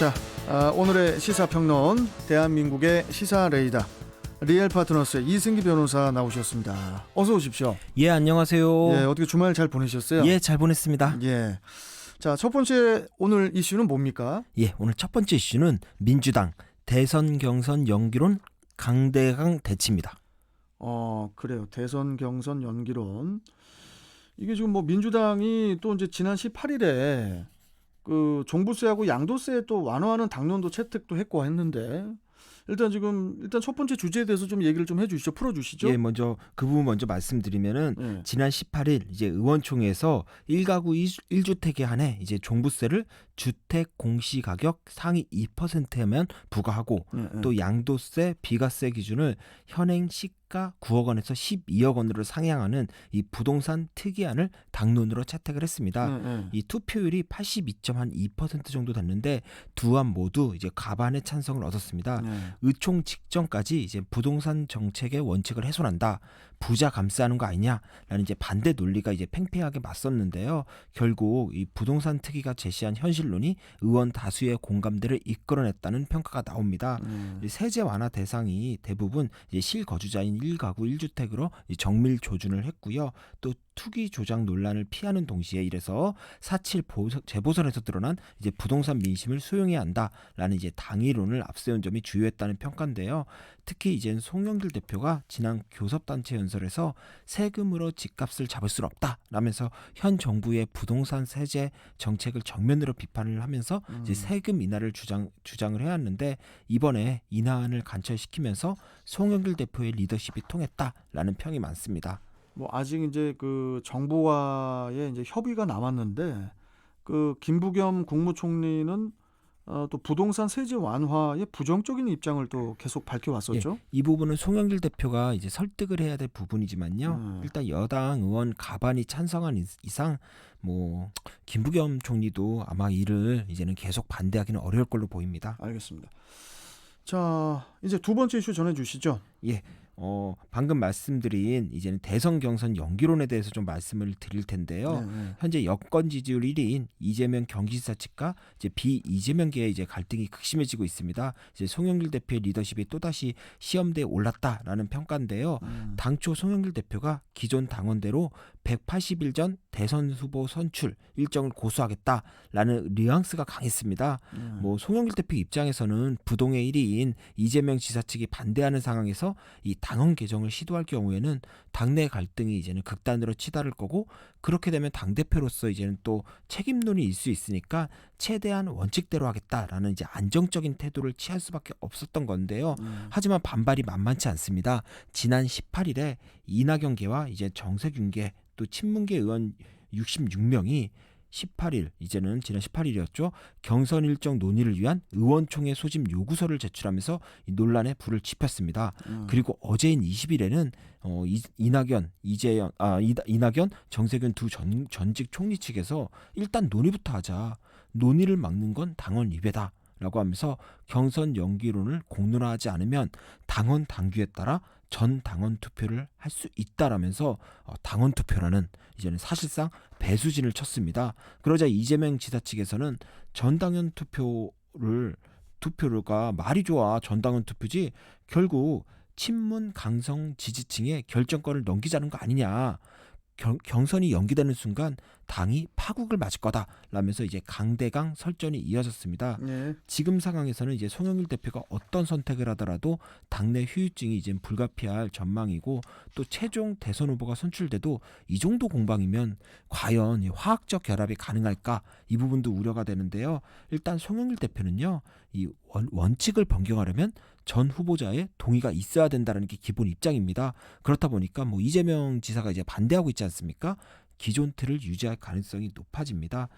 자, 오늘의 시사평론 대한민국의 시사 레이더 리얼 파트너스의 이승기 변호사 나오셨습니다. 어서 오십시오. 예, 안녕하세요. 예, 어떻게 주말 잘 보내셨어요? 예, 잘 보냈습니다. 예. 자, 첫 번째 오늘 이슈는 뭡니까? 예, 오늘 첫 번째 이슈는 민주당 대선 경선 연기론 강대강 대치입니다. 그래요. 대선 경선 연기론. 이게 지금 뭐 민주당이 또 이제 지난 18일에 그 종부세하고 양도세 또 완화하는 당론도 채택도 했고 했는데 일단 첫 번째 주제에 대해서 좀 얘기를 좀 해주시죠. 풀어주시죠. 예, 먼저 그 부분 먼저 말씀드리면은 예. 지난 18일 이제 의원총회에서 1가구 1주택에 한해 이제 종부세를 주택 공시가격 상위 2%면 부과하고 또 양도세, 비과세 기준을 현행 시가 9억 원에서 12억 원으로 상향하는 이 부동산 특이안을 당론으로 채택을 했습니다. 이 투표율이 82.2% 정도 됐는데 두 안 모두 이제 과반의 찬성을 얻었습니다. 의총 직전까지 이제 부동산 정책의 원칙을 훼손한다, 부자 감싸는 거 아니냐라는 이제 반대 논리가 이제 팽팽하게 맞섰는데요. 결국 이 부동산 특위가 제시한 현실론이 의원 다수의 공감대를 이끌어냈다는 평가가 나옵니다. 세제 완화 대상이 대부분 이제 실거주자인 1가구 1주택으로 정밀 조준을 했고요. 또 투기 조작 논란을 피하는 동시에 이래서 4.7 재보선에서 드러난 이제 부동산 민심을 수용해야 한다라는 이제 당위론을 앞세운 점이 주요했다는 평가인데요. 특히 이제 송영길 대표가 지난 교섭단체 연설에서 세금으로 집값을 잡을 수 없다라면서 현 정부의 부동산 세제 정책을 정면으로 비판을 하면서 이제 세금 인하를 주장을 해왔는데 이번에 인하안을 간철시키면서 송영길 대표의 리더십이 통했다라는 평이 많습니다. 뭐 아직 이제 그 정부와의 이제 협의가 남았는데 그 김부겸 국무총리는 또 부동산 세제 완화에 부정적인 입장을 또 계속 밝혀왔었죠. 예, 이 부분은 송영길 대표가 이제 설득을 해야 될 부분이지만요. 일단 여당 의원 가반이 찬성한 이상 뭐 김부겸 총리도 아마 이를 이제는 계속 반대하기는 어려울 걸로 보입니다. 알겠습니다. 자, 이제 두 번째 이슈 전해주시죠. 예. 방금 말씀드린 이제는 대선 경선 연기론에 대해서 좀 말씀을 드릴 텐데요. 현재 여권 지지율 1위인 이재명 경기지사 측과 이제 비이재명계의 이제 갈등이 극심해지고 있습니다. 이제 송영길 대표의 리더십이 또다시 시험대에 올랐다라는 평가인데요. 당초 송영길 대표가 기존 당원대로 180일 전 대선 후보 선출 일정을 고수하겠다라는 뉘앙스가 강했습니다. 뭐 송영길 대표 입장에서는 부동의 1위인 이재명 지사 측이 반대하는 상황에서 이 당헌 개정을 시도할 경우에는 당내 갈등이 이제는 극단으로 치달을 거고, 그렇게 되면 당대표로서 이제는 또 책임론이 일 수 있으니까 최대한 원칙대로 하겠다라는 이제 안정적인 태도를 취할 수밖에 없었던 건데요. 하지만 반발이 만만치 않습니다. 지난 18일에 이낙연계와 이제 정세균계 또 친문계 의원 66명이 18일, 이제는 지난 18일이었죠. 경선 일정 논의를 위한 의원총회 소집 요구서를 제출하면서 이 논란에 불을 지폈습니다. 그리고 어제인 20일에는 이낙연, 정세균 두 전직 총리 측에서 일단 논의부터 하자, 논의를 막는 건 당원 위배다 라고 하면서 경선 연기론을 공론화하지 않으면 당원 당규에 따라 전 당원 투표를 할 수 있다라면서 당원 투표라는 이제는 사실상 배수진을 쳤습니다. 그러자 이재명 지사 측에서는 전 당원 투표가 말이 좋아 전 당원 투표지 결국 친문 강성 지지층에 결정권을 넘기자는 거 아니냐. 경선이 연기되는 순간 당이 파국을 맞을 거다라면서 이제 강대강 설전이 이어졌습니다. 지금 상황에서는 이제 송영길 대표가 어떤 선택을 하더라도 당내 휴유증이 이제 불가피할 전망이고, 또 최종 대선 후보가 선출돼도 이 정도 공방이면 과연 화학적 결합이 가능할까, 이 부분도 우려가 되는데요. 일단 송영길 대표는요, 이 원칙을 변경하려면 전 후보자의 동의가 있어야 된다는 게 기본 입장입니다. 그렇다 보니까 뭐 이재명 지사가 이제 반대하고 있지 않습니까? 기존 틀을 유지할 가능성이 높아집니다.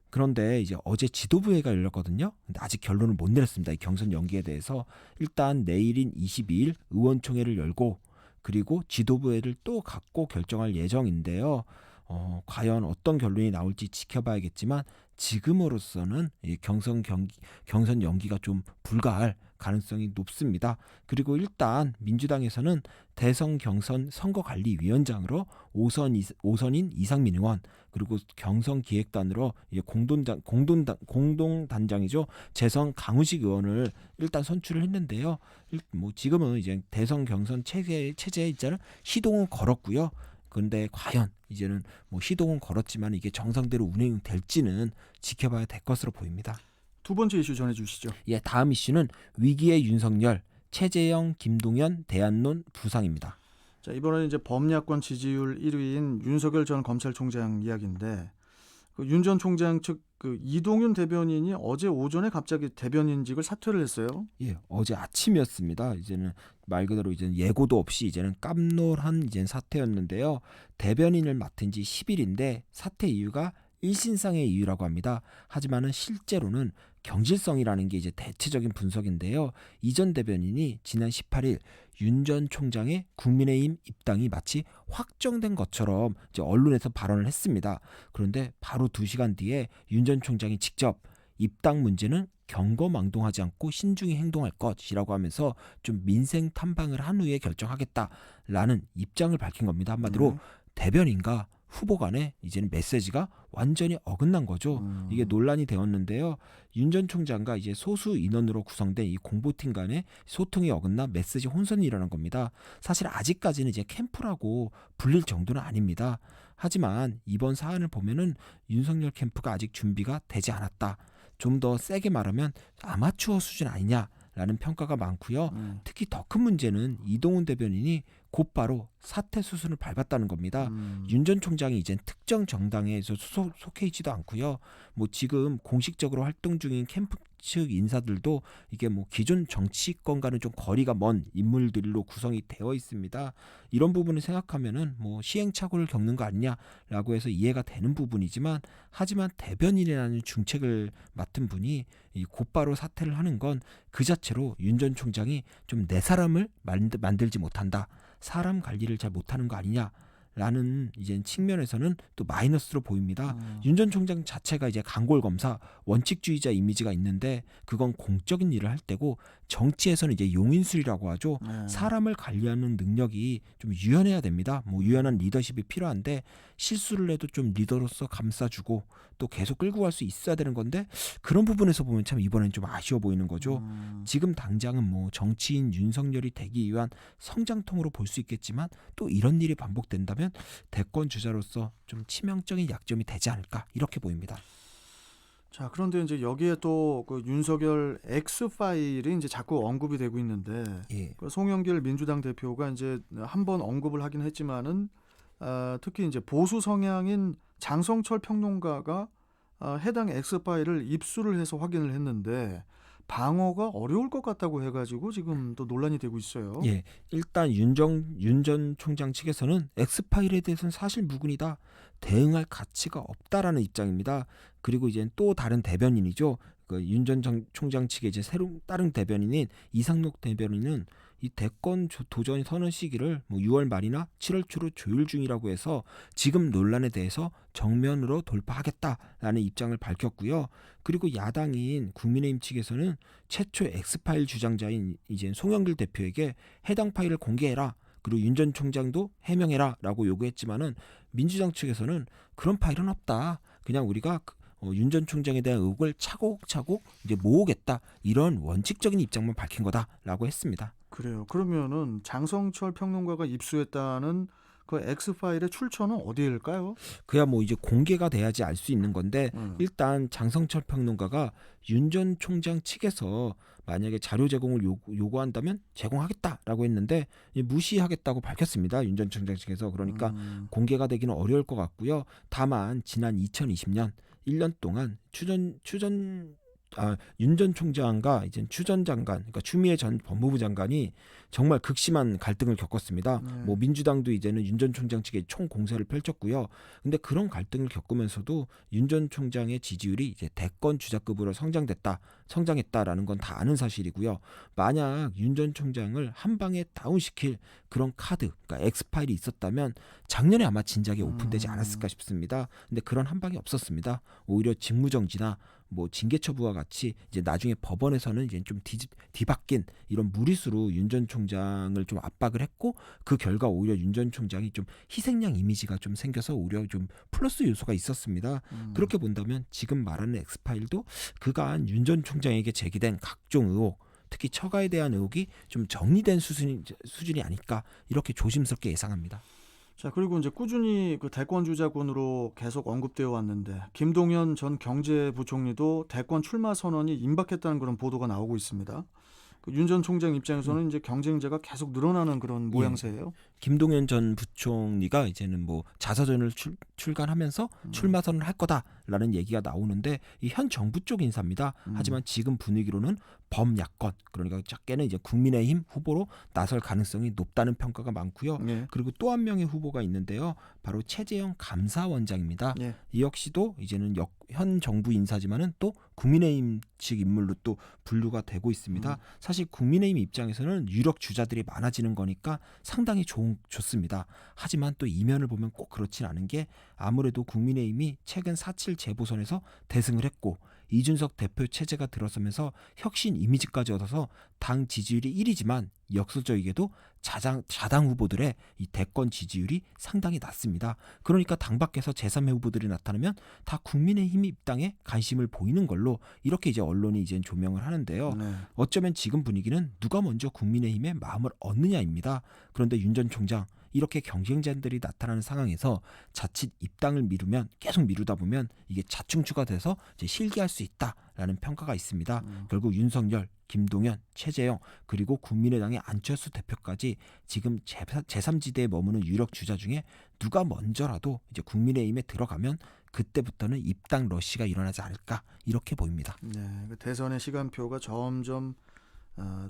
그런데 이제 어제 지도부회의가 열렸거든요. 근데 아직 결론을 못 내렸습니다. 이 경선 연기에 대해서. 일단 내일인 22일 의원총회를 열고, 그리고 지도부회의를 또 갖고 결정할 예정인데요. 과연 어떤 결론이 나올지 지켜봐야겠지만 지금으로서는 이 경선 연기가 좀 불가할 가능성이 높습니다. 그리고 일단 민주당에서는 대선 경선 선거관리위원장으로 오선인 이상민 의원, 그리고 경선기획단으로 이제 공동단장이죠, 재선 강훈식 의원을 일단 선출을 했는데요. 뭐 지금은 이제 대선 경선 체제에 있잖아요. 시동은 걸었고요. 그런데 과연 이제는 뭐 시동은 걸었지만 이게 정상대로 운행될지는 지켜봐야 될 것으로 보입니다. 두 번째 이슈 전해주시죠. 예, 다음 이슈는 위기의 윤석열, 최재형, 김동연 대안론 부상입니다. 자, 이번에는 이제 범야권 지지율 1위인 윤석열 전 검찰총장 이야기인데, 그 윤 전 총장 측 그 이동윤 대변인이 어제 오전에 갑자기 대변인직을 사퇴를 했어요. 예, 어제 아침이었습니다. 이제는 말 그대로 이제는 예고도 없이 이제는 깜놀한 이제는 사태였는데요. 대변인을 맡은 지 10일인데 사퇴 이유가 일신상의 이유라고 합니다. 하지만은 실제로는 경질성이라는 게 이제 대체적인 분석인데요. 이 전 대변인이 지난 18일 윤 전 총장의 국민의힘 입당이 마치 확정된 것처럼 이제 언론에서 발언을 했습니다. 그런데 바로 2시간 뒤에 윤 전 총장이 직접 입당 문제는 경거망동하지 않고 신중히 행동할 것이라고 하면서 좀 민생 탐방을 한 후에 결정하겠다라는 입장을 밝힌 겁니다. 한마디로 대변인과 후보 간에 이제는 메시지가 완전히 어긋난 거죠. 이게 논란이 되었는데요. 윤 전 총장과 이제 소수 인원으로 구성된 이 공보팀 간의 소통이 어긋나 메시지 혼선이 일어난 겁니다. 사실 아직까지는 이제 캠프라고 불릴 정도는 아닙니다. 하지만 이번 사안을 보면은 윤석열 캠프가 아직 준비가 되지 않았다. 좀 더 세게 말하면 아마추어 수준 아니냐라는 평가가 많고요. 특히 더 큰 문제는 이동훈 대변인이 곧바로 사퇴 수순을 밟았다는 겁니다. 윤 전 총장이 이젠 특정 정당에서 속해 있지도 않고요. 뭐 지금 공식적으로 활동 중인 캠프 측 인사들도 이게 뭐 기존 정치권과는 좀 거리가 먼 인물들로 구성이 되어 있습니다. 이런 부분을 생각하면은 뭐 시행착오를 겪는 거 아니냐라고 해서 이해가 되는 부분이지만, 하지만 대변인이라는 중책을 맡은 분이 이 곧바로 사퇴를 하는 건 그 자체로 윤 전 총장이 좀 내 사람을 만들지 못한다, 사람 관리를 잘 못하는 거 아니냐라는 이제 측면에서는 또 마이너스로 보입니다. 윤 전 총장 자체가 이제 강골 검사, 원칙주의자 이미지가 있는데 그건 공적인 일을 할 때고, 정치에서는 이제 용인술이라고 하죠. 사람을 관리하는 능력이 좀 유연해야 됩니다. 뭐 유연한 리더십이 필요한데 실수를 해도 좀 리더로서 감싸주고 또 계속 끌고 갈 수 있어야 되는 건데, 그런 부분에서 보면 참 이번엔 좀 아쉬워 보이는 거죠. 지금 당장은 뭐 정치인 윤석열이 되기 위한 성장통으로 볼 수 있겠지만, 또 이런 일이 반복된다면 대권 주자로서 좀 치명적인 약점이 되지 않을까, 이렇게 보입니다. 자, 그런데 이제 여기에 또 그 윤석열 X 파일이 이제 자꾸 언급이 되고 있는데, 예. 그 송영길 민주당 대표가 이제 한번 언급을 하긴 했지만은, 특히 이제 보수 성향인 장성철 평론가가 해당 X 파일을 입수를 해서 확인을 했는데 방어가 어려울 것 같다고 해가지고 지금 또 논란이 되고 있어요. 예, 일단 윤 전 총장 측에서는 엑스파일에 대해서는 사실 무근이다, 대응할 가치가 없다라는 입장입니다. 그리고 이제 또 다른 대변인이죠. 그 윤 전 총장 측의 이제 다른 대변인인 이상록 대변인은 이 대권 도전 선언 시기를 뭐 6월 말이나 7월 초로 조율 중이라고 해서 지금 논란에 대해서 정면으로 돌파하겠다라는 입장을 밝혔고요. 그리고 야당인 국민의힘 측에서는 최초 엑스파일 주장자인 이제 송영길 대표에게 해당 파일을 공개해라, 그리고 윤 전 총장도 해명해라라고 요구했지만은 민주당 측에서는 그런 파일은 없다, 그냥 우리가 윤 전 총장에 대한 의혹을 차곡차곡 이제 모으겠다, 이런 원칙적인 입장만 밝힌 거다라고 했습니다. 그래요. 그러면은 장성철 평론가가 입수했다는 그 X 파일의 출처는 어디일까요? 그야 뭐 이제 공개가 돼야지 알 수 있는 건데, 일단 장성철 평론가가 윤 전 총장 측에서 만약에 자료 제공을 요구한다면 제공하겠다라고 했는데 무시하겠다고 밝혔습니다. 윤 전 총장 측에서. 그러니까 공개가 되기는 어려울 것 같고요. 다만 지난 2020년 1년 동안 윤 전 총장과 이제 추 전 장관, 그러니까 추미애 전 법무부 장관이 정말 극심한 갈등을 겪었습니다. 네. 뭐 민주당도 이제는 윤 전 총장 측에 총공세를 펼쳤고요. 근데 그런 갈등을 겪으면서도 윤 전 총장의 지지율이 이제 대권 주자급으로 성장했다라는 건 다 아는 사실이고요. 만약 윤 전 총장을 한 방에 다운시킬 그런 카드, 그러니까 엑스파일이 있었다면 작년에 아마 진작에 오픈되지 않았을까 싶습니다. 근데 그런 한 방이 없었습니다. 오히려 직무정지나 뭐 징계 처분과 같이 이제 나중에 법원에서는 이제 좀 뒤바뀐 이런 무리수로 윤 전 총장을 좀 압박을 했고, 그 결과 오히려 윤 전 총장이 좀 희생양 이미지가 좀 생겨서 오히려 좀 플러스 요소가 있었습니다. 그렇게 본다면 지금 말하는 엑스파일도 그간 윤 전 총장에게 제기된 각종 의혹, 특히 처가에 대한 의혹이 좀 정리된 수준이 아닐까 이렇게 조심스럽게 예상합니다. 자, 그리고 이제 꾸준히 그 대권 주자군으로 계속 언급되어 왔는데 김동연 전 경제부총리도 대권 출마 선언이 임박했다는 그런 보도가 나오고 있습니다. 그 윤 전 총장 입장에서는 이제 경쟁자가 계속 늘어나는 그런 모양새예요. 김동연 전 부총리가 이제는 뭐 자서전을 출간하면서 출마 선언을 할 거다라는 얘기가 나오는데, 이 현 정부 쪽 인사입니다. 하지만 지금 분위기로는 범야권, 그러니까 작게는 이제 국민의힘 후보로 나설 가능성이 높다는 평가가 많고요. 예. 그리고 또 한 명의 후보가 있는데요. 바로 최재형 감사원장입니다. 예. 이 역시도 이제는 현 정부 인사지만은 또 국민의힘 측 인물로 또 분류가 되고 있습니다. 사실 국민의힘 입장에서는 유력 주자들이 많아지는 거니까 상당히 좋습니다. 하지만 또 이면을 보면 꼭 그렇진 않은 게, 아무래도 국민의힘이 최근 4.7 재보선에서 대승을 했고 이준석 대표 체제가 들어서면서 혁신 이미지까지 얻어서 당 지지율이 1위지만 역설적이게도 자당 후보들의 이 대권 지지율이 상당히 낮습니다. 그러니까 당 밖에서 제3의 후보들이 나타나면 다 국민의힘 입당에 관심을 보이는 걸로 이렇게 이제 언론이 이제 조명을 하는데요. 네. 어쩌면 지금 분위기는 누가 먼저 국민의힘의 마음을 얻느냐입니다. 그런데 윤 전 총장, 이렇게 경쟁자들이 나타나는 상황에서 자칫 입당을 계속 미루다 보면 이게 자충수가 돼서 이제 실기할 수 있다라는 평가가 있습니다. 결국 윤석열, 김동연, 최재형, 그리고 국민의당의 안철수 대표까지 지금 제3지대에 머무는 유력 주자 중에 누가 먼저라도 이제 국민의힘에 들어가면 그때부터는 입당 러시가 일어나지 않을까 이렇게 보입니다. 네, 그 대선의 시간표가 점점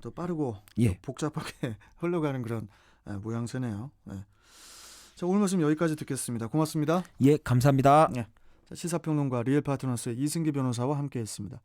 더 빠르고 예. 더 복잡하게 흘러가는 그런 모양새네요. 네. 자, 오늘 말씀 여기까지 듣겠습니다. 고맙습니다. 예, 감사합니다. 자, 시사평론가 리얼파트너스의 이승기 변호사와 함께했습니다.